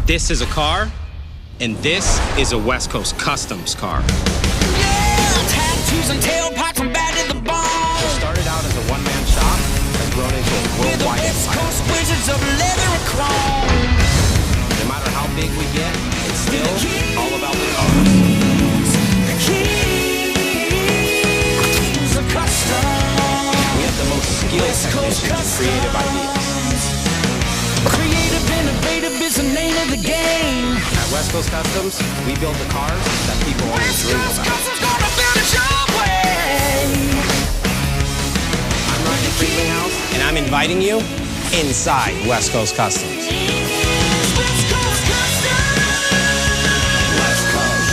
This is a car, and this is a West Coast Customs car. Tattoos and tailpipes from bad to the bone. What started out as a one-man shop has grown into a worldwide West empire. Coast wizards of leather and chrome. No matter how big we get, it's still all about the car. The keys of custom. We have the most skilled technicians and creative ideas. Creative, innovative is the name of the game. At West Coast Customs, we build the cars that people always West dream Coast about. Customs gonna build it your way. I'm Ryan Freeman House, and I'm inviting you inside West Coast Customs. West Coast Customs. West Coast.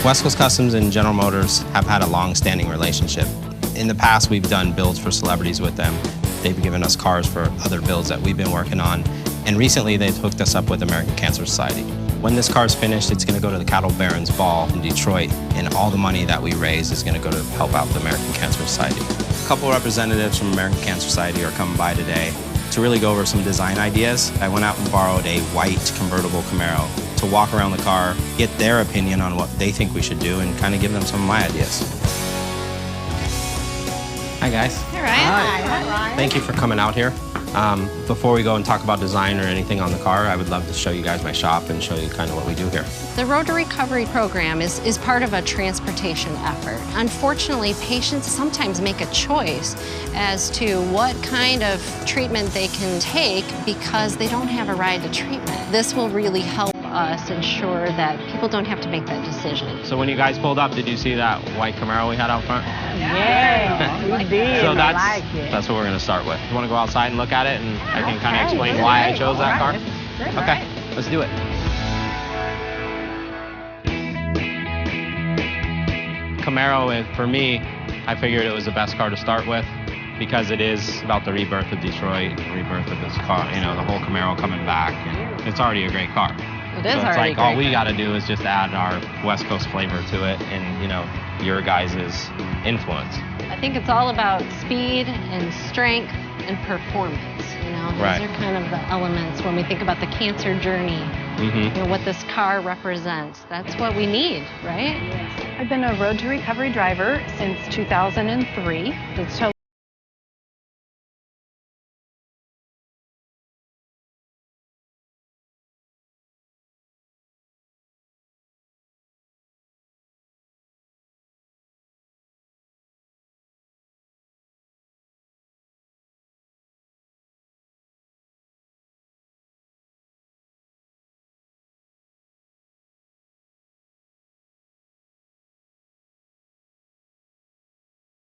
West Coast Customs and General Motors have had a long-standing relationship. In the past, we've done builds for celebrities with them. They've given us cars for other builds that we've been working on. And recently, they've hooked us up with American Cancer Society. When this car's finished, it's gonna go to the Cattle Barons Ball in Detroit, and all the money that we raise is gonna go to help out the American Cancer Society. A couple representatives from American Cancer Society are coming by today to really go over some design ideas. I went out and borrowed a white convertible Camaro to walk around the car, get their opinion on what they think we should do, and kind of give them some of my ideas. Hi, guys. All right. Hi. Thank you for coming out here. Before we go and talk about design or anything on the car, I would love to show you guys my shop and show you kind of what we do here. The Road to Recovery program is part of a transportation effort. Unfortunately, patients sometimes make a choice as to what kind of treatment they can take because they don't have a ride to treatment. This will really help us ensure that people don't have to make that decision. So when you guys pulled up, did you see that white Camaro we had out front? Yeah, we did. So I like it. that's what we're going to start with. You want to go outside and look at it, and I can kind of explain why I chose that car? Okay, let's do it. Camaro, for me, I figured it was the best car to start with because it is about the rebirth of Detroit, the rebirth of this car, you know, the whole Camaro coming back, and it's already a great car. It is So it's already like all great. we got to do is just add our West Coast flavor to it, and you know, your guys' influence. I think it's all about speed and strength and performance. You know, those Right. are kind of the elements when we think about the cancer journey. You know, what this car represents. That's what we need, right? I've been a Road to Recovery driver since 2003. It's totally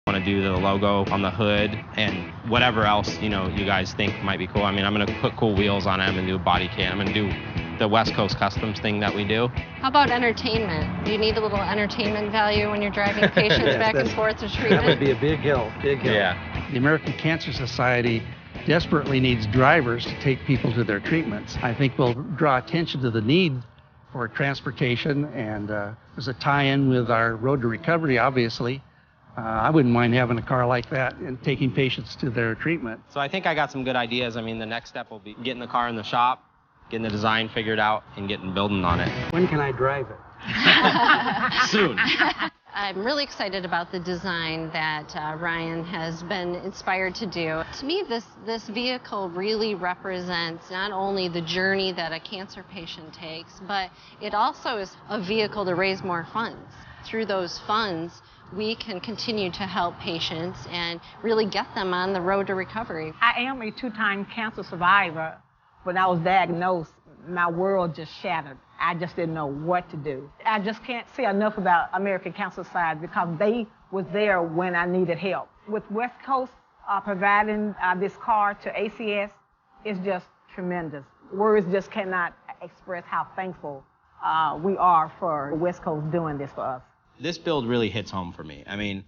Want to do the logo on the hood and whatever else, you know, you guys think might be cool. I mean, I'm going to put cool wheels on them and do a body kit. I'm going to do the West Coast Customs thing that we do. How about entertainment? Do you need a little entertainment value when you're driving patients back and forth to treatment? That would be a big hill, big hill. Yeah. The American Cancer Society desperately needs drivers to take people to their treatments. I think we'll draw attention to the need for transportation, and there's a tie-in with our Road to Recovery, obviously. I wouldn't mind having a car like that and taking patients to their treatment. So I think I got some good ideas. I mean, the next step will be getting the car in the shop, getting the design figured out, and getting building on it. When can I drive it? Soon. I'm really excited about the design that Ryan has been inspired to do. To me, this vehicle really represents not only the journey that a cancer patient takes, but it also is a vehicle to raise more funds. Through those funds, we can continue to help patients and really get them on the road to recovery. I am a two-time cancer survivor. When I was diagnosed, my world just shattered. I just didn't know what to do. I just can't say enough about American Cancer Society because they was there when I needed help. With West Coast providing this car to ACS, it's just tremendous. Words just cannot express how thankful we are for West Coast doing this for us. This build really hits home for me. I mean,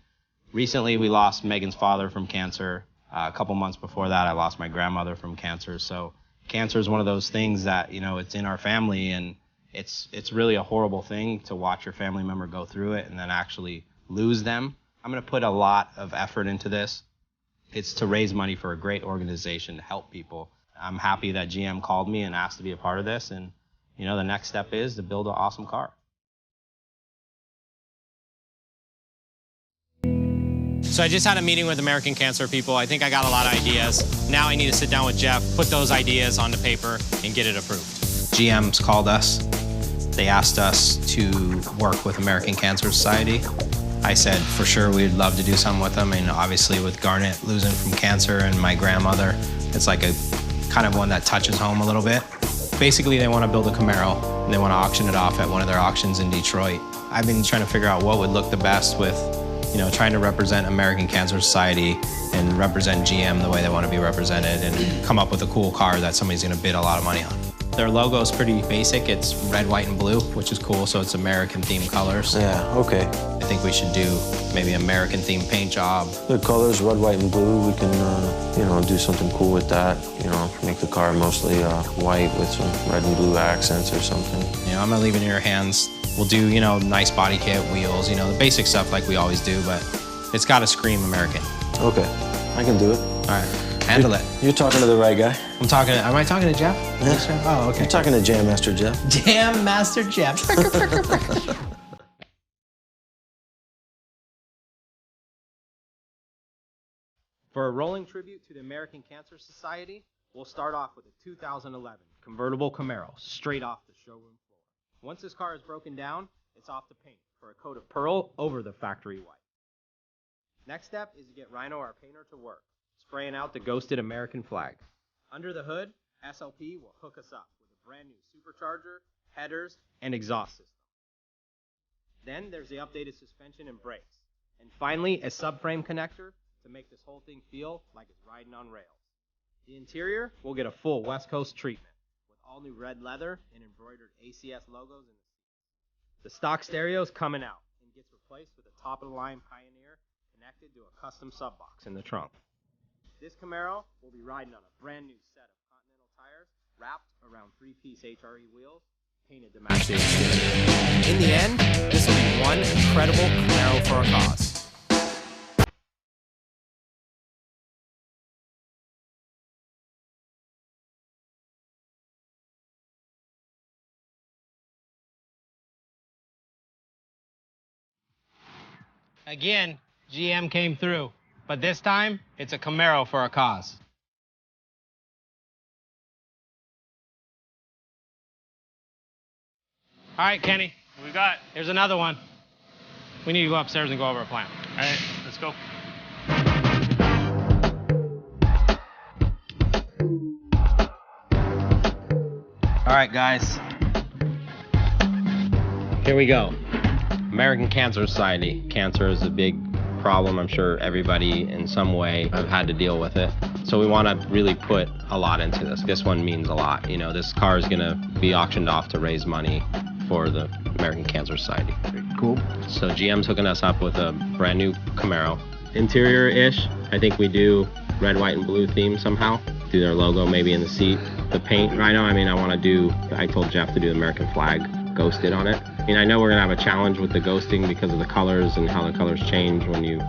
recently we lost Megan's father from cancer. A couple months before that, I lost my grandmother from cancer. So cancer is one of those things that, you know, it's in our family, and It's really a horrible thing to watch your family member go through it and then actually lose them. I'm going to put a lot of effort into this. It's to raise money for a great organization to help people. I'm happy that GM called me and asked to be a part of this, and you know, the next step is to build an awesome car. So I just had a meeting with American Cancer people. I think I got a lot of ideas. Now I need to sit down with Jeff, put those ideas onto paper, and get it approved. GM's called us. They asked us to work with American Cancer Society. I said, for sure, we'd love to do something with them. And obviously with Garnet losing from cancer and my grandmother, it's like a kind of one that touches home a little bit. Basically, they want to build a Camaro and they want to auction it off at one of their auctions in Detroit. I've been trying to figure out what would look the best with, you know, trying to represent American Cancer Society and represent GM the way they want to be represented and come up with a cool car that somebody's going to bid a lot of money on. Their logo is pretty basic. It's red, white, and blue, which is cool, so it's American-themed colors. Yeah, okay. I think we should do maybe American-themed paint job. The colors, red, white, and blue, we can, you know, do something cool with that. You know, make the car mostly white with some red and blue accents or something. You know, I'm gonna leave it in your hands. We'll do, you know, nice body kit, wheels, you know, the basic stuff like we always do, but it's gotta scream American. Okay, I can do it. All right. Handle it. You're talking to the right guy. Am I talking to Jeff? Yeah. Oh, okay. You're talking to Jam Master Jeff. Jam Master Jeff. For a rolling tribute to the American Cancer Society, we'll start off with a 2011 convertible Camaro, straight off the showroom floor. Once this car is broken down, it's off to paint for a coat of pearl over the factory white. Next step is to get Rhino, our painter, to work, spraying out the ghosted American flag. Under the hood, SLP will hook us up with a brand new supercharger, headers, and exhaust system. Then there's the updated suspension and brakes. And finally, a subframe connector to make this whole thing feel like it's riding on rails. The interior will get a full West Coast treatment with all new red leather and embroidered ACS logos in the seats. The stock stereo is coming out and gets replaced with a top-of-the-line Pioneer connected to a custom sub-box in the trunk. This Camaro will be riding on a brand new set of Continental tires wrapped around 3-piece HRE wheels, painted to match the exterior. In the end, this will be one incredible Camaro for a cause. Again, GM came through, but this time, it's a Camaro for a cause. All right, Kenny. What we got? Here's another one. We need to go upstairs and go over a plan. All right, let's go. All right, guys. Here we go. American Cancer Society. Cancer is a big problem. I'm sure everybody in some way have had to deal with it. So we want to really put a lot into this. This one means a lot. You know, this car is going to be auctioned off to raise money for the American Cancer Society. Cool. So GM's hooking us up with a brand new Camaro. Interior-ish, I think we do red, white, and blue theme somehow. Do their logo maybe in the seat. The paint, Rhino, I told Jeff to do the American flag ghosted on it. I mean, I know we're gonna have a challenge with the ghosting because of the colors and how the colors change when you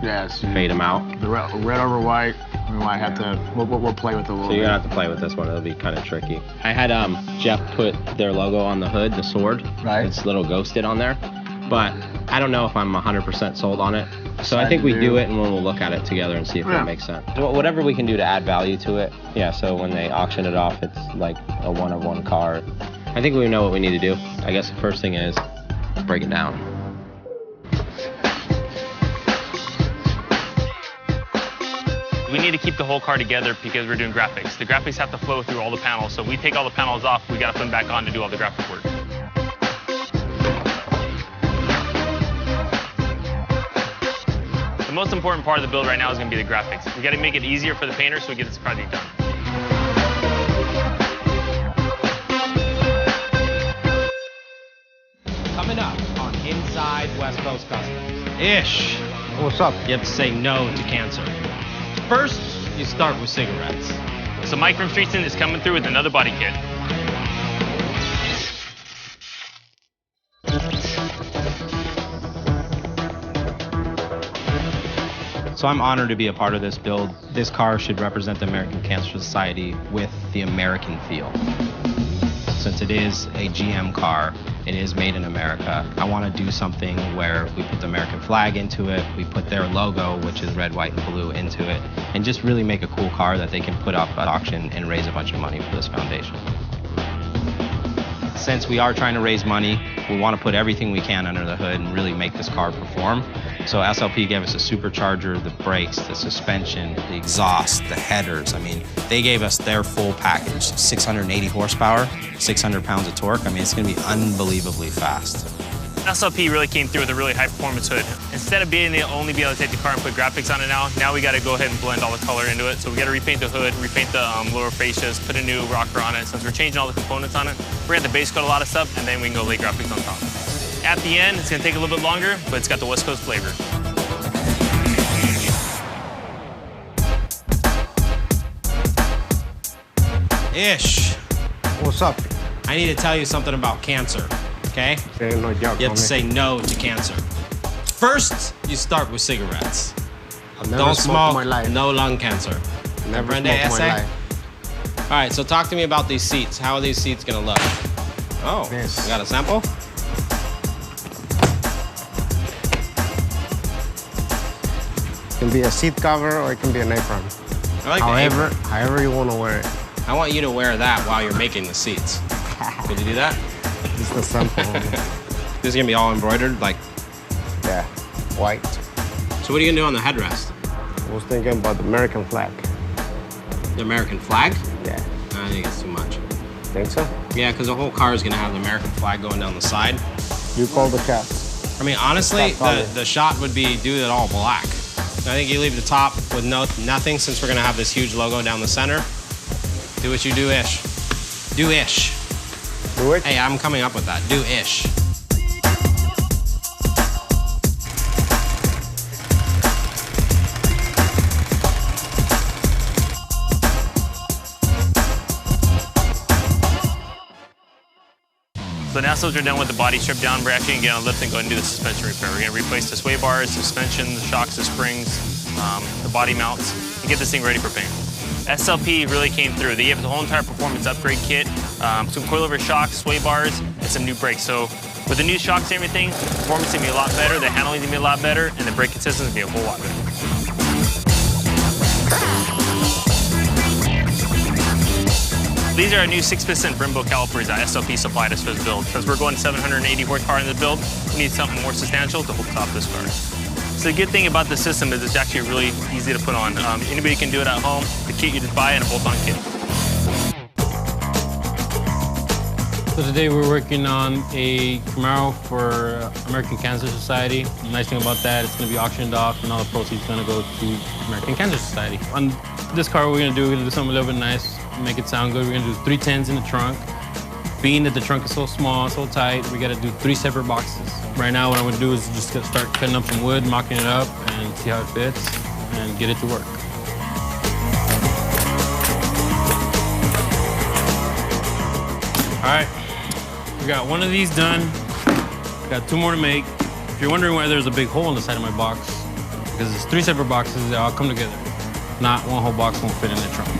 fade them out. The red over white, we might have to, we'll play with it a little bit. So you're gonna have to play with this one, it'll be kind of tricky. I had Jeff put their logo on the hood, the sword. Right. It's a little ghosted on there, but I don't know if I'm 100% sold on it. So I think we do it and we'll look at it together and see if it makes sense. Whatever we can do to add value to it. Yeah, so when they auction it off, it's like a one-of-one car. I think we know what we need to do. I guess the first thing is break it down. We need to keep the whole car together because we're doing graphics. The graphics have to flow through all the panels, so we take all the panels off, we gotta put them back on to do all the graphic work. The most important part of the build right now is gonna be the graphics. We gotta make it easier for the painter so we get this project done. Coming up on Inside West Coast Customs. Ish. What's up? You have to say no to cancer. First, you start with cigarettes. So Mike from Streetston is coming through with another body kit. So I'm honored to be a part of this build. This car should represent the American Cancer Society with the American feel. Since it is a GM car, it is made in America, I want to do something where we put the American flag into it, we put their logo, which is red, white, and blue, into it, and just really make a cool car that they can put up at auction and raise a bunch of money for this foundation. Since we are trying to raise money, we want to put everything we can under the hood and really make this car perform. So SLP gave us a supercharger, the brakes, the suspension, the exhaust, the headers. I mean, they gave us their full package, 680 horsepower, 600 pounds of torque. I mean, it's going to be unbelievably fast. SLP really came through with a really high performance hood. Instead of being only be able to take the car and put graphics on it now we got to go ahead and blend all the color into it. So we got to repaint the hood, repaint the lower fascias, put a new rocker on it. Since we're changing all the components on it, we're going to base coat a lot of stuff, and then we can go lay graphics on top. At the end, it's going to take a little bit longer, but it's got the West Coast flavor. Ish. What's up? I need to tell you something about cancer, okay? You have to say no to cancer. First, you start with cigarettes. I've never Don't smoked smoke, in my life. no lung cancer. Never smoked Brenda, in my essay? life. All right, so talk to me about these seats. How are these seats gonna look? Oh, Yes. you got a sample? It can be a seat cover or it can be an apron. I like the apron. However you want to wear it. I want you to wear that while you're making the seats. Could you do that? Just a sample. This is gonna be all embroidered, like. Yeah, white. So what are you gonna do on the headrest? I was thinking about the American flag. The American flag? Yeah. I think it's too much. Think so? Yeah, because the whole car is gonna have the American flag going down the side. You call the shot. I mean, honestly, Stop the shot would be do it all black. I think you leave the top with nothing, since we're gonna have this huge logo down the center. Do what you do, ish. Do ish. Do it? Hey, I'm coming up with that. Do ish. So now since we're done with the body strip down, we're actually going to get on a lift and go and do the suspension repair. We're going to replace the sway bars, suspension, the shocks, the springs, the body mounts, and get this thing ready for paint. SLP really came through. They gave us a whole entire performance upgrade kit, some coilover shocks, sway bars, and some new brakes. So with the new shocks and everything, the performance is going to be a lot better, the handling is going to be a lot better, and the brake consistency is going to be a whole lot better. These are our new 6-piston Brembo calipers that SLP supplied us for this build. Because we're going 780 horsepower in the build, we need something more substantial to hold top this car. So the good thing about this system is it's actually really easy to put on. Anybody can do it at home. The kit you just buy and a bolt-on kit. So today we're working on a Camaro for American Cancer Society. The nice thing about that, it's going to be auctioned off and all the proceeds are going to go to American Cancer Society. On this car, what we're going to do something a little bit nice, make it sound good. We're going to do 3 10s in the trunk. Being that the trunk is so small, so tight, we got to do 3 separate boxes. Right now, what I'm going to do is just start cutting up some wood, mocking it up, and see how it fits, and get it to work. All right, we got one of these done. Got 2 more to make. If you're wondering why there's a big hole in the side of my box, because it's 3 separate boxes, they all come together. Not one whole box won't fit in the trunk.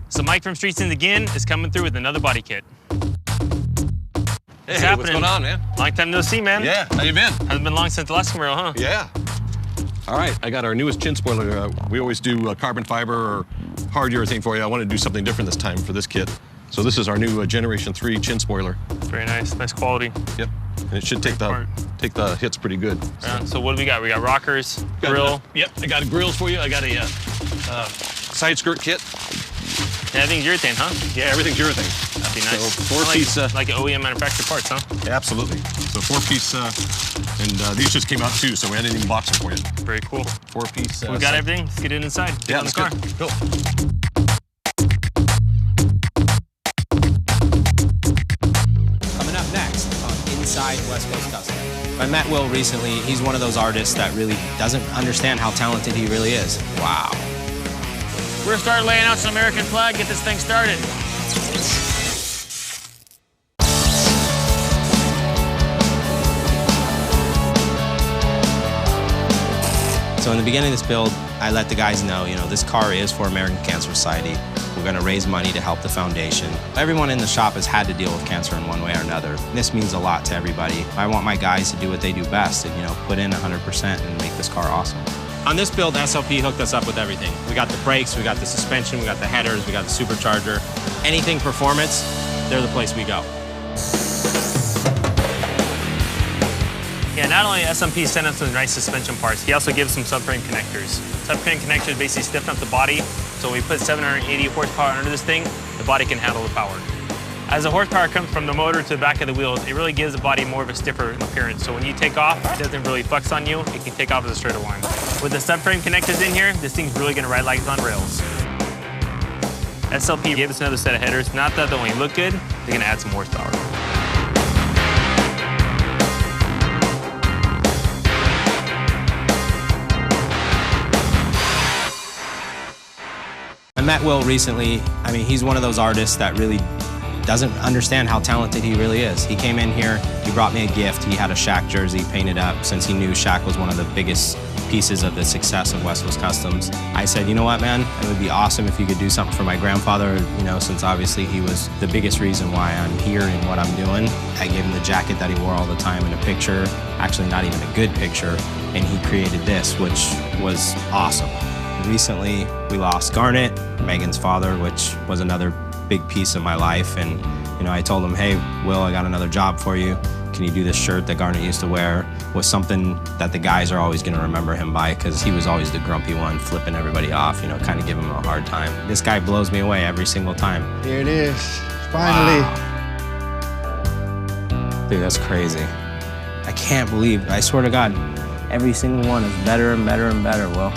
So Mike from Streets in the Gin is coming through with another body kit. Hey, what's going on, man? Long time no see, man. Yeah, how you been? Hasn't been long since the last Camaro, huh? Yeah. All right, I got our newest chin spoiler. We always do carbon fiber or hard urethane for you. I want to do something different this time for this kit. So this is our new Generation 3 chin spoiler. Very nice, nice quality. Yep, and it should take the hits pretty good. Yeah, so what do we got? We got rockers, grill. Yep, I got grills for you. I got a side skirt kit. Yeah, everything's urethane, huh? Yeah, everything's urethane. That'd be nice. So 4-piece. Like an OEM manufactured parts, huh? Yeah, absolutely. So 4-piece, and these just came out too, so we hadn't even boxed them for you. Very cool. 4-piece. We got everything. Let's get it inside. Get Yeah, in the car. Cool. Coming up next on Inside West Coast Custom. I met Will recently. He's one of those artists that really doesn't understand how talented he really is. Wow. We're gonna start laying out some American flag, get this thing started. So in the beginning of this build, I let the guys know, this car is for American Cancer Society. We're going to raise money to help the foundation. Everyone in the shop has had to deal with cancer in one way or another. This means a lot to everybody. I want my guys to do what they do best and, put in 100% and make this car awesome. On this build, SLP hooked us up with everything. We got the brakes, we got the suspension, we got the headers, we got the supercharger. Anything performance, they're the place we go. Yeah, not only SMP sent us some nice suspension parts, he also gives some subframe connectors. Subframe connectors basically stiffen up the body, so when we put 780 horsepower under this thing, the body can handle the power. As the horsepower comes from the motor to the back of the wheels, it really gives the body more of a stiffer appearance. So when you take off, it doesn't really flex on you. It can take off as a straighter line. With the subframe connectors in here, this thing's really gonna ride like it's on rails. SLP gave us another set of headers. Not that they only look good, they're gonna add some horsepower. I met Will recently. I mean, he's one of those artists that really doesn't understand how talented he really is. He came in here, he brought me a gift. He had a Shaq jersey painted up since he knew Shaq was one of the biggest pieces of the success of West Coast Customs. I said, you know what, man? It would be awesome if you could do something for my grandfather, since obviously he was the biggest reason why I'm here and what I'm doing. I gave him the jacket that he wore all the time in a picture, actually not even a good picture, and he created this, which was awesome. Recently, we lost Garnet, Megan's father, which was another big piece of my life. And, I told him, hey, Will, I got another job for you. Can you do this shirt that Garnet used to wear? Was something that the guys are always going to remember him by, because he was always the grumpy one, flipping everybody off, kind of giving him a hard time. This guy blows me away every single time. Here it is, finally. Wow. Dude, that's crazy. I can't believe, I swear to God, every single one is better and better and better, Will.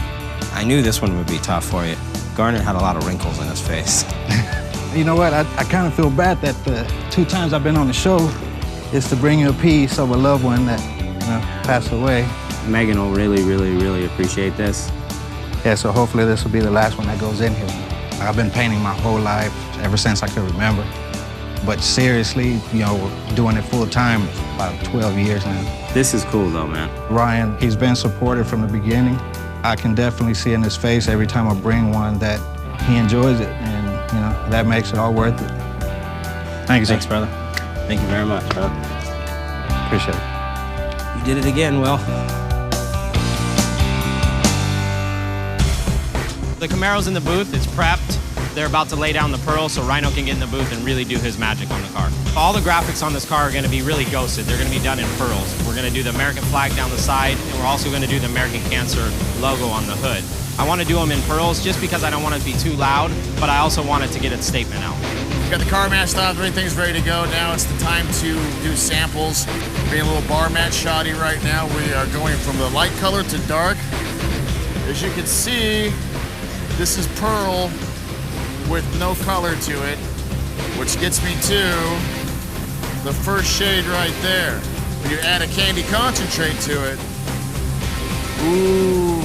I knew this one would be tough for you. Garnet had a lot of wrinkles in his face. You know what, I kind of feel bad that the 2 times I've been on the show is to bring you a piece of a loved one that, passed away. Megan will really, really, really appreciate this. Yeah, so hopefully this will be the last one that goes in here. I've been painting my whole life, ever since I could remember. But seriously, doing it full time, about 12 years now. This is cool though, man. Ryan, he's been supportive from the beginning. I can definitely see in his face every time I bring one that he enjoys it, and that makes it all worth it. Thank you, sir. Thanks, brother. Thank you very much, brother. Appreciate it. You did it again, Will. The Camaro's in the booth, it's prepped. They're about to lay down the pearl so Rhino can get in the booth and really do his magic on the car. All the graphics on this car are going to be really ghosted. They're going to be done in pearls. We're going to do the American flag down the side, and we're also going to do the American Cancer logo on the hood. I want to do them in pearls just because I don't want it to be too loud, but I also want it to get its statement out. We've got the car matched up, everything's ready to go. Now it's the time to do samples. Being a little bar mat shoddy right now. We are going from the light color to dark. As you can see, this is pearl with no color to it, which gets me to the first shade right there. When you add a candy concentrate to it, ooh.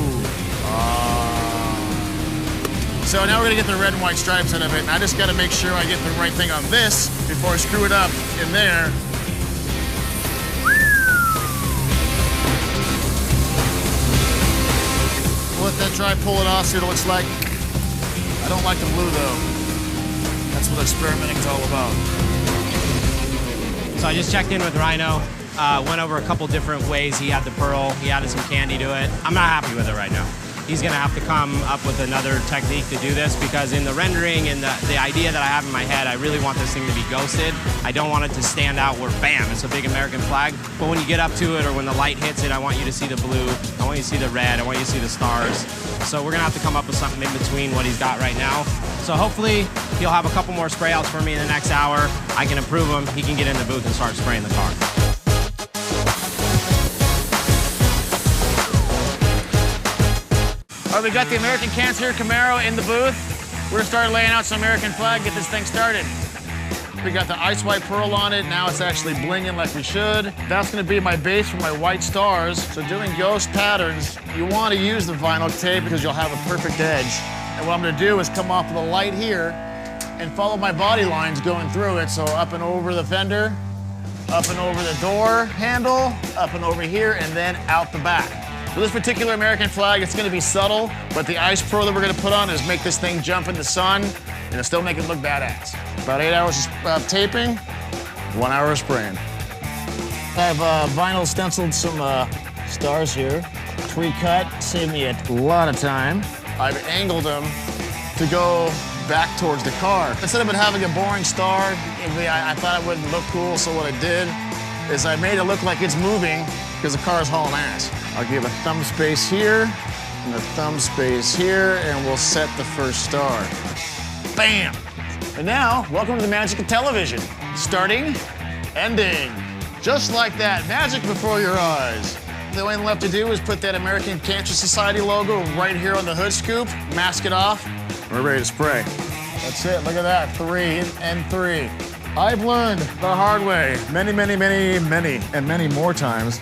So now we're gonna get the red and white stripes out of it, and I just gotta make sure I get the right thing on this before I screw it up in there. We'll let that dry, pull it off, see what it looks like. I don't like the blue though. That's what experimenting's all about. So I just checked in with Rhino, went over a couple different ways he had the pearl, he added some candy to it. I'm not happy with it right now. He's gonna have to come up with another technique to do this, because in the rendering and the idea that I have in my head, I really want this thing to be ghosted. I don't want it to stand out where, bam, it's a big American flag. But when you get up to it or when the light hits it, I want you to see the blue, I want you to see the red, I want you to see the stars. So we're gonna have to come up with something in between what he's got right now. So hopefully he'll have a couple more spray outs for me in the next hour. I can approve him, he can get in the booth and start spraying the car. All right, we've got the American Cancer Camaro in the booth. We're gonna start laying out some American flag, get this thing started. We got the ice white pearl on it. Now it's actually blinging like we should. That's gonna be my base for my white stars. So doing ghost patterns, you wanna use the vinyl tape because you'll have a perfect edge. And what I'm gonna do is come off of the light here and follow my body lines going through it. So up and over the fender, up and over the door handle, up and over here, and then out the back. So this particular American flag, it's gonna be subtle, but the ice pro that we're gonna put on is make this thing jump in the sun, and it'll still make it look badass. About 8 hours of taping, 1 hour of spraying. I have vinyl stenciled some stars here. Pre-cut, saved me a lot of time. I've angled them to go back towards the car. Instead of it having a boring star, I thought it wouldn't look cool, so what I did is I made it look like it's moving because the car is hauling ass. I'll give a thumb space here and a thumb space here, and we'll set the first star. Bam! And now, welcome to the magic of television. Starting, ending. Just like that, magic before your eyes. The only thing left to do is put that American Cancer Society logo right here on the hood scoop, mask it off, and we're ready to spray. That's it, look at that, 3 and 3. I've learned the hard way many, many, many, many, and many more times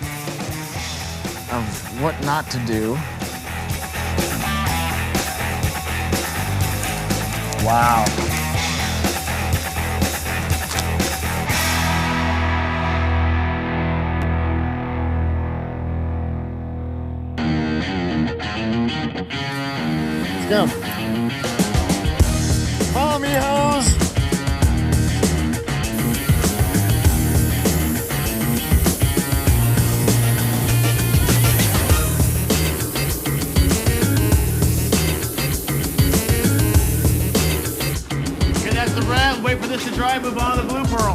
of what not to do. Wow. Let's go. Follow me, hoes. Okay, that's the red. Wait for this to dry. Move on to the blue pearl.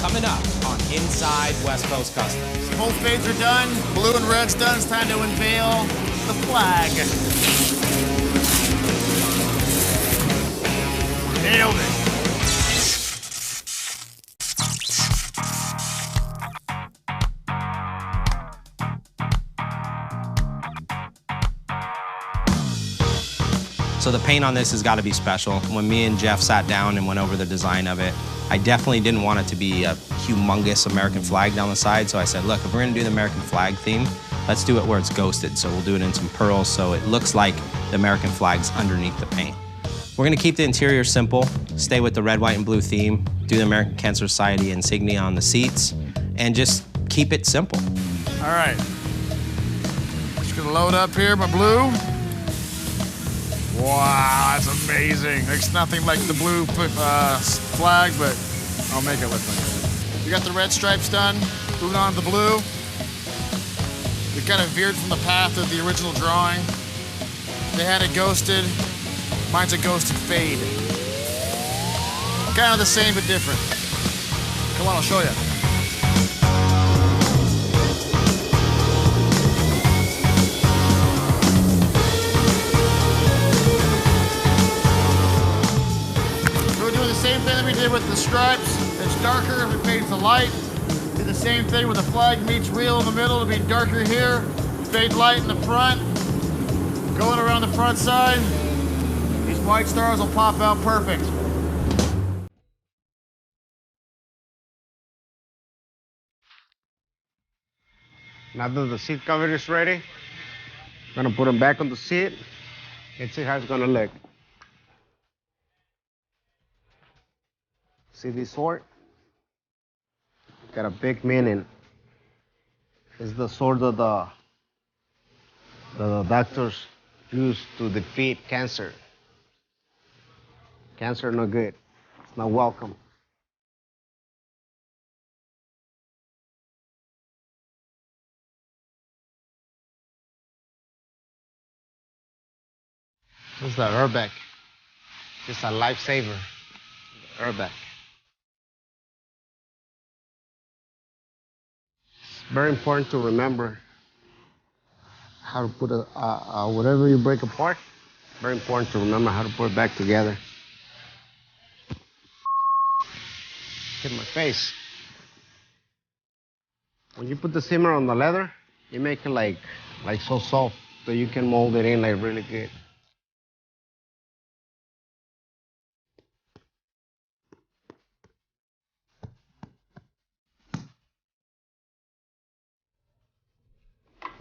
Coming up on Inside West Coast Customs. Both fades are done. Blue and red's done. It's time to unveil the flag. Nailed it. So the paint on this has got to be special. When me and Jeff sat down and went over the design of it, I definitely didn't want it to be a humongous American flag down the side. So I said, look, if we're gonna do the American flag theme, let's do it where it's ghosted. So we'll do it in some pearls so it looks like the American flag's underneath the paint. We're gonna keep the interior simple, stay with the red, white, and blue theme, do the American Cancer Society insignia on the seats, and just keep it simple. All right. Just gonna load up here my blue. Wow, that's amazing. It's nothing like the blue flag, but I'll make it look like it. We got the red stripes done. Moving on to the blue. We kind of veered from the path of the original drawing. They had it ghosted. Mine's a ghosted fade. Kind of the same, but different. Come on, I'll show you. Same thing that we did with the stripes. It's darker if it fades to light. Do the same thing with the flag meets wheel in the middle. It'll be darker here. Fade light in the front. Going around the front side. These white stars will pop out perfect. Now that the seat cover is ready, I'm gonna put them back on the seat and see how it's gonna look. See this sword? Got a big meaning. It's the sword that the doctors use to defeat cancer. Cancer no good. It's not welcome. This is the airbag. It's a lifesaver. Airbag. Very important to remember how to put whatever you break apart. Very important to remember how to put it back together. Hit my face. When you put the simmer on the leather, you make it like so soft so you can mold it in like really good.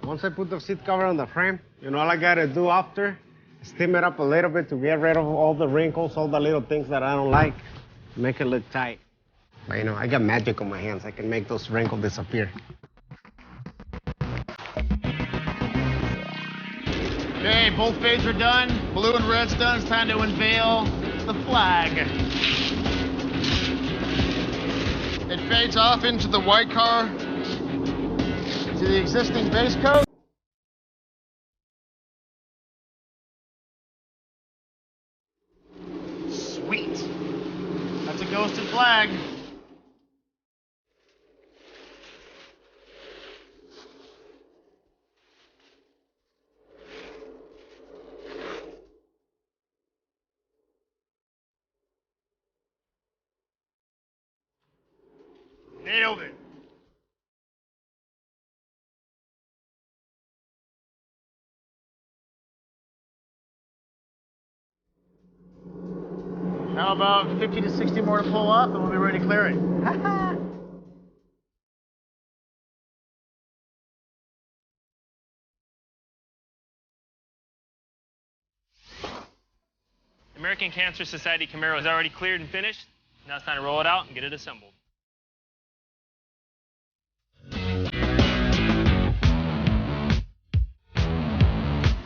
Once I put the seat cover on the frame, you know all I gotta do after? Steam it up a little bit to get rid of all the wrinkles, all the little things that I don't like, make it look tight. But you know, I got magic on my hands. I can make those wrinkles disappear. Okay, both fades are done. Blue and red's done. It's time to unveil the flag. It fades off into the white car, to the existing base coat. Sweet. That's a ghosted flag. Nailed it. How about 50 to 60 more to pull up and we'll be ready to clear it. American Cancer Society Camaro is already cleared and finished. Now it's time to roll it out and get it assembled.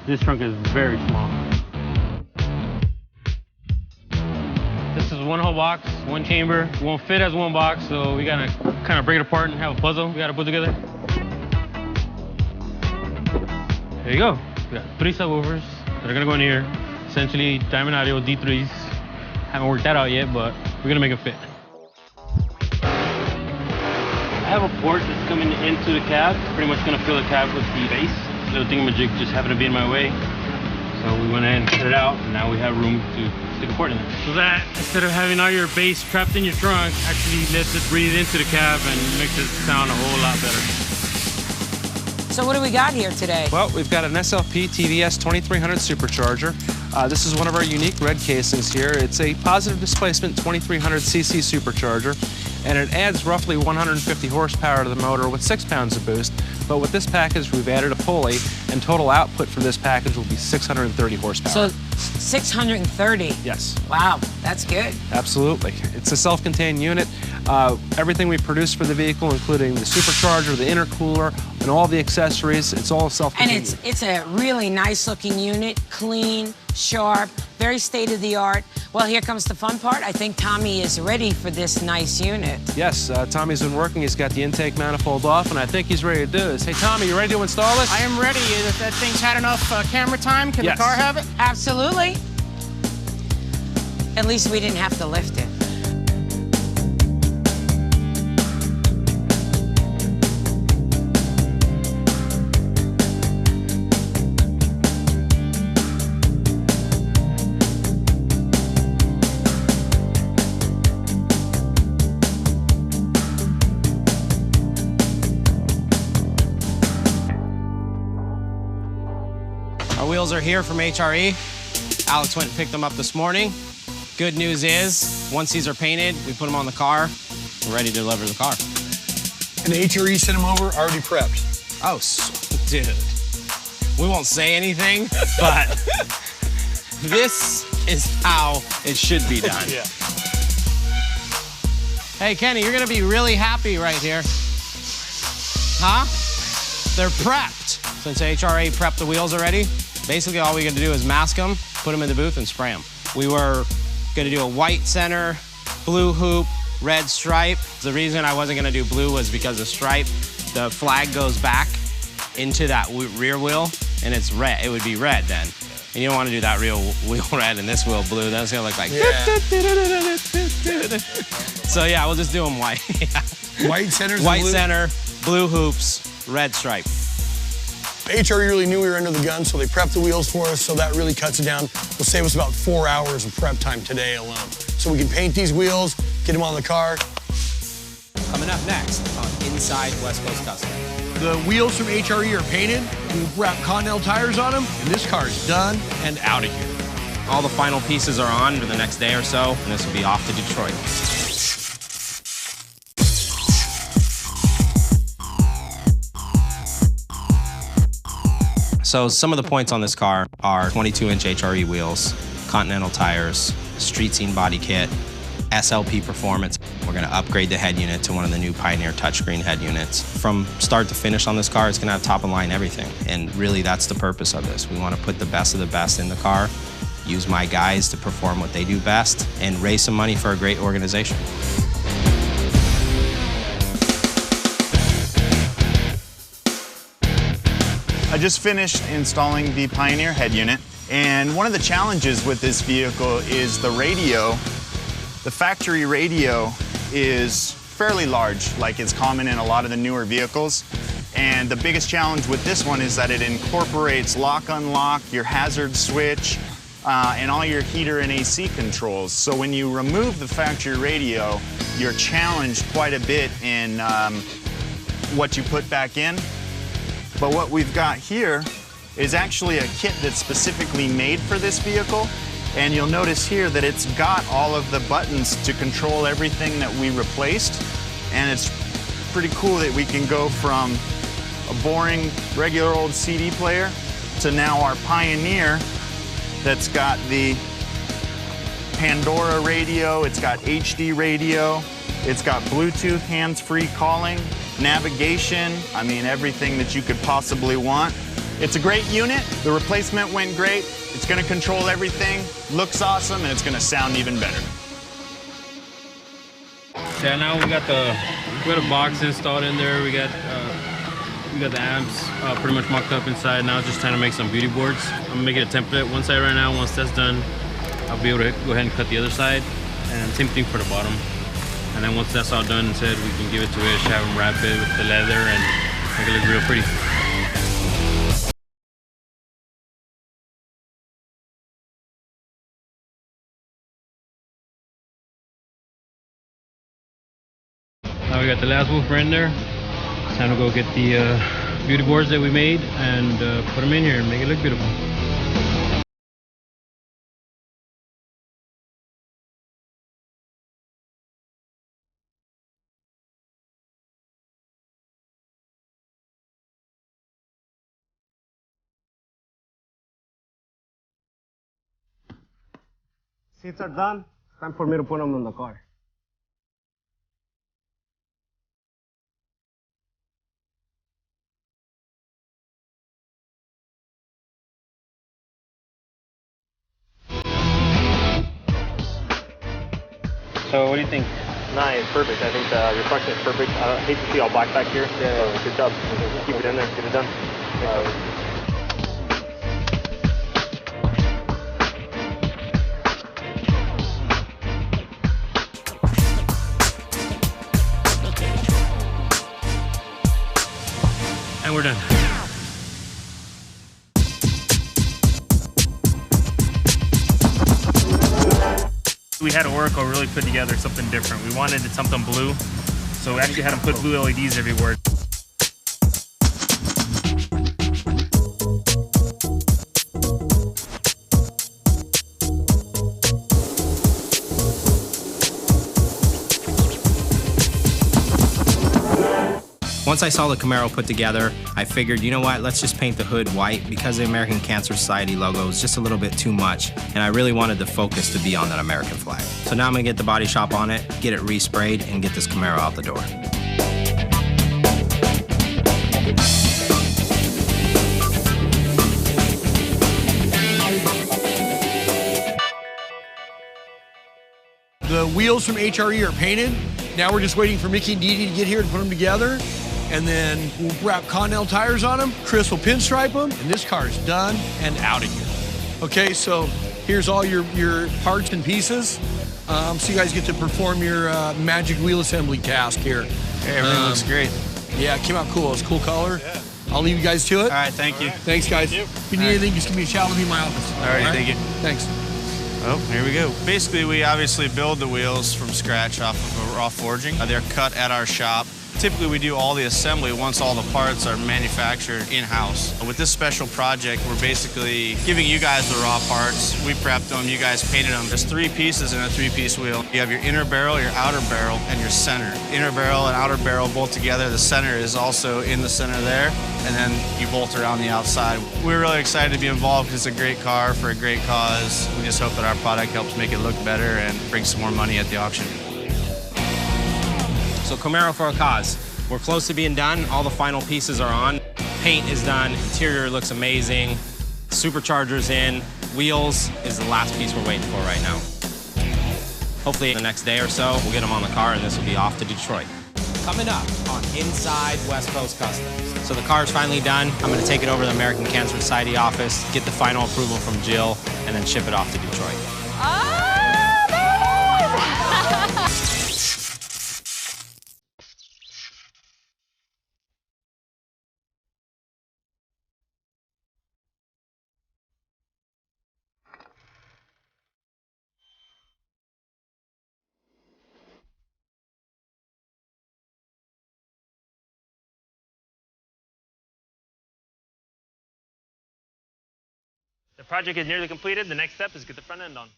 This trunk is very small. This is one whole box, one chamber. It won't fit as one box, so we gotta kind of break it apart and have a puzzle we gotta put together. There you go. We got 3 subwoofers that are gonna go in here. Essentially, Diamond Audio D3s. Haven't worked that out yet, but we're gonna make it fit. I have a port that's coming into the cab. Pretty much gonna fill the cab with the base. Little thingamajig just happened to be in my way. So we went ahead and cut it out, and now we have room to stick a port in there. So that, instead of having all your bass trapped in your trunk, actually lets it breathe into the cab and makes it sound a whole lot better. So what do we got here today? Well, we've got an SLP TVS 2300 supercharger. This is one of our unique red casings here. It's a positive displacement 2300cc supercharger, and it adds roughly 150 horsepower to the motor with 6 pounds of boost. But with this package, we've added a pulley, and total output for this package will be 630 horsepower. So 630? Yes. Wow, that's good. Absolutely. It's a self-contained unit. Everything we produce for the vehicle, including the supercharger, the intercooler, and all the accessories, it's all self-contained. And it's a really nice-looking unit, clean, sharp, very state-of-the-art. Well, here comes the fun part. I think Tommy is ready for this nice unit. Yes, Tommy's been working. He's got the intake manifold off, and I think he's ready to do this. Hey, Tommy, you ready to install this? I am ready. If that thing's had enough camera time, can Yes. the car have it? Absolutely. At least we didn't have to lift it. Our wheels are here from HRE. Alex went and picked them up this morning. Good news is, once these are painted, we put them on the car. We're ready to deliver the car. And HRE sent them over already prepped. Oh, dude. We won't say anything, but this is how it should be done. Yeah. Hey, Kenny, you're gonna be really happy right here. Huh? They're prepped. Since HRA prepped the wheels already, basically all we got to do is mask them, put them in the booth, and spray them. We were gonna do a white center, blue hoop, red stripe. The reason I wasn't gonna do blue was because the stripe, the flag goes back into that rear wheel, and it's red. It would be red then. And you don't want to do that real wheel red and this wheel blue. That's gonna look like. Yeah. So yeah, we'll just do them white. Yeah. White centers. White blue? center, blue hoops, red stripe. HRE really knew we were under the gun, so they prepped the wheels for us, so that really cuts it down. Will save us about 4 hours of prep time today alone. So we can paint these wheels, get them on the car. Coming up next on Inside West Coast Custom. The wheels from HRE are painted. We wrap Continental tires on them, and this car is done and out of here. All the final pieces are on for the next day or so, and this will be off to Detroit. So some of the points on this car are 22-inch HRE wheels, Continental tires, street scene body kit, SLP performance. We're going to upgrade the head unit to one of the new Pioneer touchscreen head units. From start to finish on this car, it's going to have top-of-line everything. And really, that's the purpose of this. We want to put the best of the best in the car, use my guys to perform what they do best, and raise some money for a great organization. I just finished installing the Pioneer head unit, and one of the challenges with this vehicle is the radio. The factory radio is fairly large, like is common in a lot of the newer vehicles. And the biggest challenge with this one is that it incorporates lock-unlock, your hazard switch, and all your heater and AC controls. So when you remove the factory radio, you're challenged quite a bit in what you put back in. But what we've got here is actually a kit that's specifically made for this vehicle. And you'll notice here that it's got all of the buttons to control everything that we replaced. And it's pretty cool that we can go from a boring, regular old CD player to now our Pioneer that's got the Pandora radio, it's got HD radio, it's got Bluetooth hands-free calling, navigation, I mean everything that you could possibly want. It's a great unit, the replacement went great, it's going to control everything, looks awesome, and it's going to sound even better. Yeah, now we got a box installed in there, we got the amps pretty much mocked up inside. Now just trying to make some beauty boards. I'm making a template one side right now. Once that's done, I'll be able to go ahead and cut the other side, and same thing for the bottom. And then once that's all done and said, we can give it to Ish, have him wrap it with the leather, and make it look real pretty. Now we got the last woofer in there. It's time to go get the beauty boards that we made and put them in here and make it look beautiful. Seats are done. It's time for me to put them in the car. So what do you think? Nice, perfect. I think the reflection is perfect. I hate to see all black back here. Yeah. Good job. Keep it in there. Get it done. And we're done. We had Oracle really put together something different. We wanted it something blue, so we actually had them put blue LEDs everywhere. Once I saw the Camaro put together, I figured, you know what, let's just paint the hood white because the American Cancer Society logo is just a little bit too much, and I really wanted the focus to be on that American flag. So now I'm gonna get the body shop on it, get it resprayed, and get this Camaro out the door. The wheels from HRE are painted. Now we're just waiting for Mickey and Dee Dee to get here to put them together. And then we'll wrap Connell tires on them. Chris will pinstripe them, and this car is done and out of here. Okay, so here's all your parts and pieces. So you guys get to perform your magic wheel assembly task here. Hey, everything looks great. Yeah, it came out cool. It's a cool color. Yeah. I'll leave you guys to it. All right, thank you. Thanks, guys. If you need anything, just give me a shout. I'll be in my office. All right, thank you. Thanks. Oh, here we go. Basically, we obviously build the wheels from scratch off of raw forging. They're cut at our shop. Typically, we do all the assembly once all the parts are manufactured in-house. With this special project, we're basically giving you guys the raw parts. We prepped them, you guys painted them. There's 3 pieces in a 3-piece wheel. You have your inner barrel, your outer barrel, and your center. Inner barrel and outer barrel both together. The center is also in the center there, and then you bolt around the outside. We're really excited to be involved because it's a great car for a great cause. We just hope that our product helps make it look better and bring some more money at the auction. So Camaro for a cause. We're close to being done. All the final pieces are on. Paint is done. Interior looks amazing. Supercharger's in. Wheels is the last piece we're waiting for right now. Hopefully the next day or so, we'll get them on the car and this will be off to Detroit. Coming up on Inside West Coast Customs. So the car's finally done. I'm gonna take it over to the American Cancer Society office, get the final approval from Jill, and then ship it off to Detroit. The project is nearly completed. The next step is get the front end on.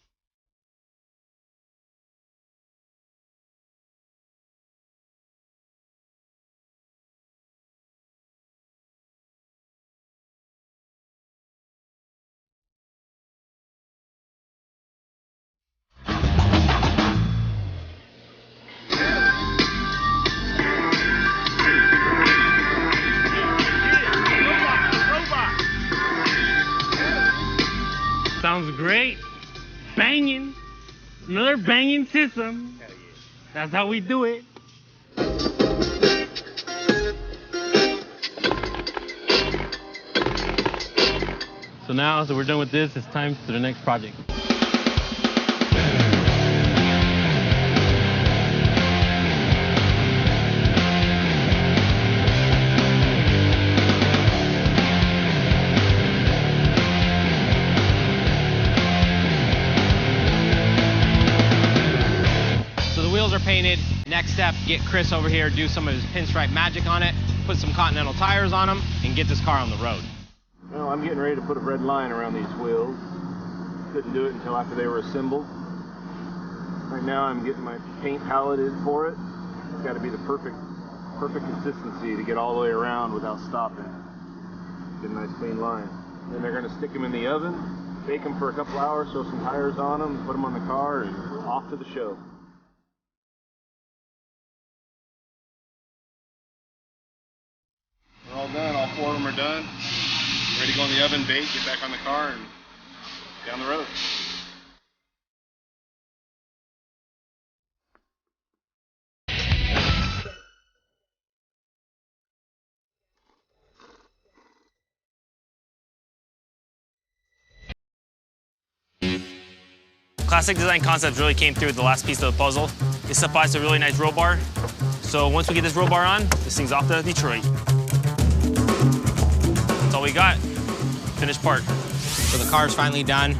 Sounds great. Banging. Another banging system. That's how we do it. So now that we're done with this, it's time to the next project. Painted. Next step, get Chris over here, do some of his pinstripe magic on it, put some Continental tires on them, and get this car on the road. Well, I'm getting ready to put a red line around these wheels. Couldn't do it until after they were assembled. Right now I'm getting my paint paleted for it. It's got to be the perfect consistency to get all the way around without stopping. Get a nice clean line. Then they're going to stick them in the oven, bake them for a couple hours, throw some tires on them, put them on the car, and off to the show. We're all done. All 4 of them are done. Ready to go in the oven, bake, get back on the car, and down the road. Classic design concepts really came through with the last piece of the puzzle. It supplies a really nice roll bar. So once we get this roll bar on, this thing's off to Detroit. That's all we got. Finished part. So the car's finally done.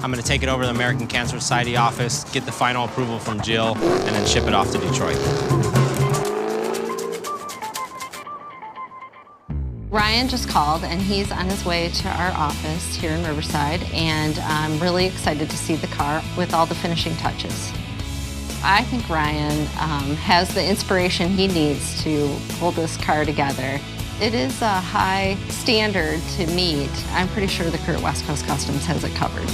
I'm gonna take it over to the American Cancer Society office, get the final approval from Jill, and then ship it off to Detroit. Ryan just called and he's on his way to our office here in Riverside, and I'm really excited to see the car with all the finishing touches. I think Ryan has the inspiration he needs to pull this car together. It is a high standard to meet. I'm pretty sure the Kurt West Coast Customs has it covered.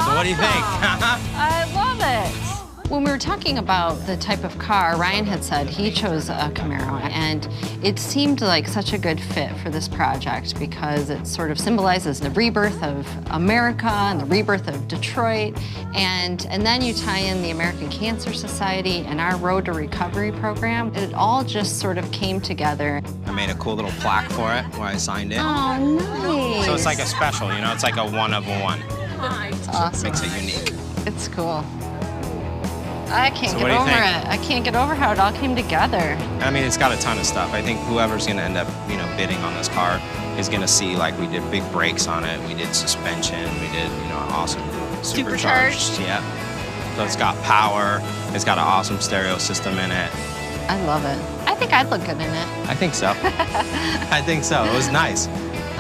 What do you think? I love it. When we were talking about the type of car, Ryan had said he chose a Camaro, and it seemed like such a good fit for this project because it sort of symbolizes the rebirth of America and the rebirth of Detroit, and then you tie in the American Cancer Society and our Road to Recovery program. It all just sort of came together. I made a cool little plaque for it where I signed it. Oh, nice. So it's like a special, you know, it's like a one of a one. It's awesome. Makes it unique. It's cool. I can't So get what do you over think? it. I can't get over how it all came together. I mean, it's got a ton of stuff. I think whoever's gonna end up, you know, bidding on this car is gonna see, like, we did big brakes on it, we did suspension, we did, you know, an awesome supercharged. Yeah. So it's got power, it's got an awesome stereo system in it. I love it. I think I'd look good in it. I think so. I think so. It was nice.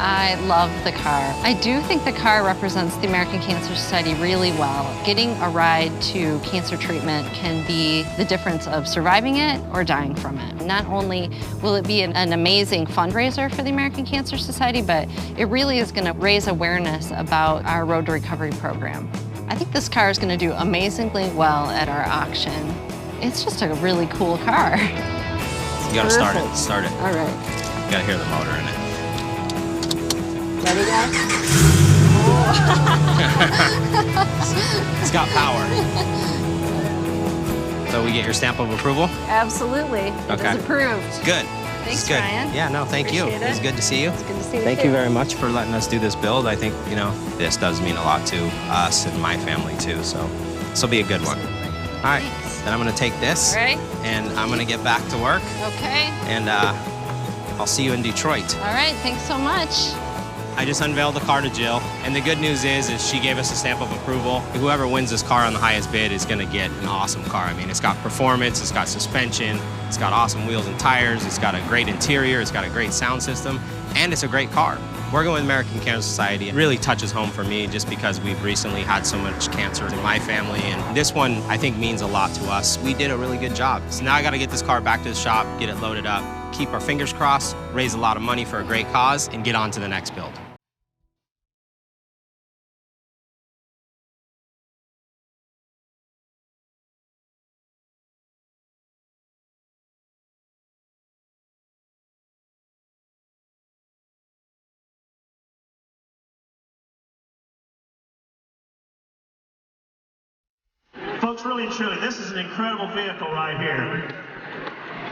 I love the car. I do think the car represents the American Cancer Society really well. Getting a ride to cancer treatment can be the difference of surviving it or dying from it. Not only will it be an amazing fundraiser for the American Cancer Society, but it really is going to raise awareness about our Road to Recovery program. I think this car is going to do amazingly well at our auction. It's just a really cool car. You gotta start it. Start it. All right. You gotta hear the motor in it. Ready, guys? It's got power. So we get your stamp of approval? Absolutely. Okay. It's approved. Good. Thanks, It's good. Ryan. Yeah, no, thank you. Appreciate it. It's good to see you. It's good to see you Thank too. you very much for letting us do this build. I think, you know, this does mean a lot to us and my family too, so this will be a good one. All right, then I'm gonna take this All right. and I'm gonna get back to work Okay. and I'll see you in Detroit. All right. Thanks so much. I just unveiled the car to Jill, and the good news is she gave us a stamp of approval. Whoever wins this car on the highest bid is gonna get an awesome car. I mean, it's got performance, it's got suspension, it's got awesome wheels and tires, it's got a great interior, it's got a great sound system, and it's a great car. Working with American Cancer Society really touches home for me just because we've recently had so much cancer in my family, and this one I think means a lot to us. We did a really good job. So now I gotta get this car back to the shop, get it loaded up, keep our fingers crossed, raise a lot of money for a great cause, and get on to the next build. Folks, really and truly, this is an incredible vehicle right here.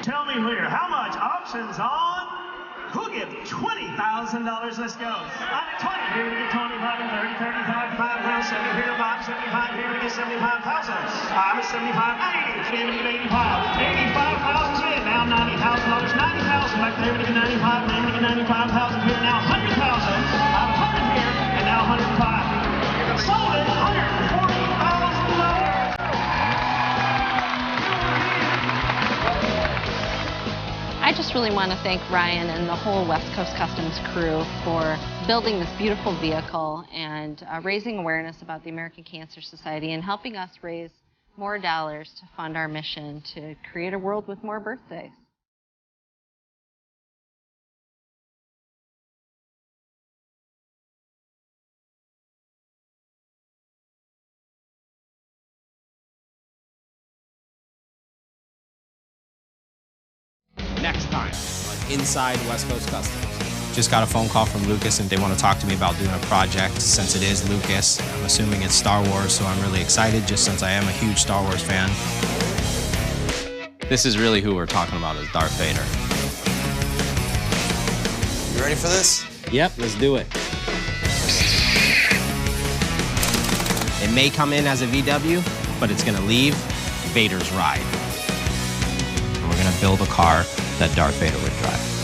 Tell me here, how much auctions on? Who'll give $20,000? Let's go. I'm at 20. Here we get 25 and 30, 35, 5 now, 70 here, 5, 75 here, we get 75,000. I'm at 75, 80. Here we get 85. 85,000's in. Now $90,000. 90,000 back there, we get 95. Now we get 95,000 here. Now 100,000. I'm 100 here, and now 105. Sold it, $140,000. I just really want to thank Ryan and the whole West Coast Customs crew for building this beautiful vehicle and raising awareness about the American Cancer Society and helping us raise more dollars to fund our mission to create a world with more birthdays. Next time, inside West Coast Customs. Just got a phone call from Lucas and they want to talk to me about doing a project. Since it is Lucas, I'm assuming it's Star Wars, so I'm really excited just since I am a huge Star Wars fan. This is really who we're talking about, is Darth Vader. You ready for this? Yep, let's do it. It may come in as a VW, but it's gonna leave Vader's ride. And we're gonna build a car that Darth Vader would drive.